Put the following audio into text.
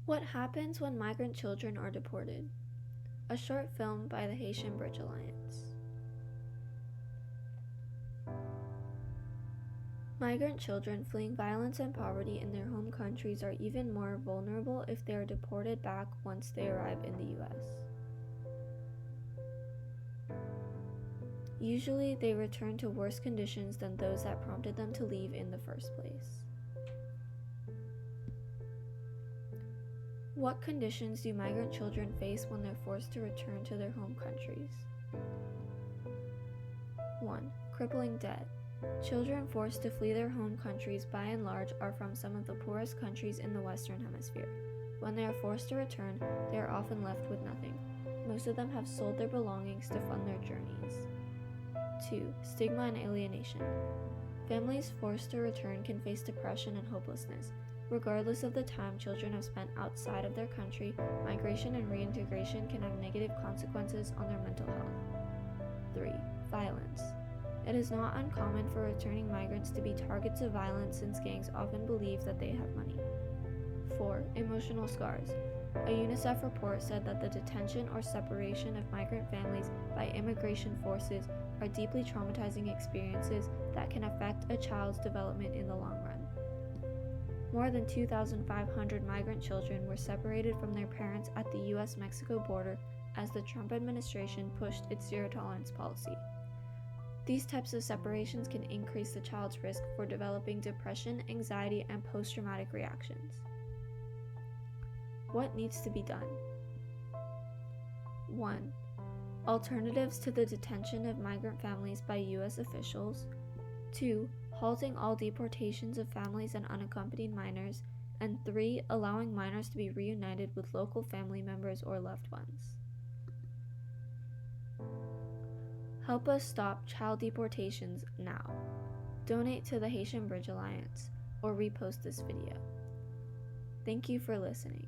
What happens when migrant children are deported? A short film by the Haitian Bridge Alliance. Migrant children fleeing violence and poverty in their home countries are even more vulnerable if they are deported back once they arrive in the U.S. Usually, they return to worse conditions than those that prompted them to leave in the first place. What conditions do migrant children face when they're forced to return to their home countries? 1. Crippling debt. Children forced to flee their home countries by and large are from some of the poorest countries in the Western Hemisphere. When they are forced to return, they are often left with nothing. Most of them have sold their belongings to fund their journeys. 2. Stigma and alienation. Families forced to return can face depression and hopelessness. Regardless of the time children have spent outside of their country, migration and reintegration can have negative consequences on their mental health. 3. Violence. It is not uncommon for returning migrants to be targets of violence since gangs often believe that they have money. 4. Emotional scars. A UNICEF report said that the detention or separation of migrant families by immigration forces are deeply traumatizing experiences that can affect a child's development in the long run. More than 2,500 migrant children were separated from their parents at the U.S.-Mexico border as the Trump administration pushed its zero-tolerance policy. These types of separations can increase the child's risk for developing depression, anxiety, and post-traumatic reactions. What needs to be done? 1. Alternatives to the detention of migrant families by U.S. officials. 2. Halting all deportations of families and unaccompanied minors. And 3. Allowing minors to be reunited with local family members or loved ones. Help us stop child deportations now. Donate to the Haitian Bridge Alliance or repost this video. Thank you for listening.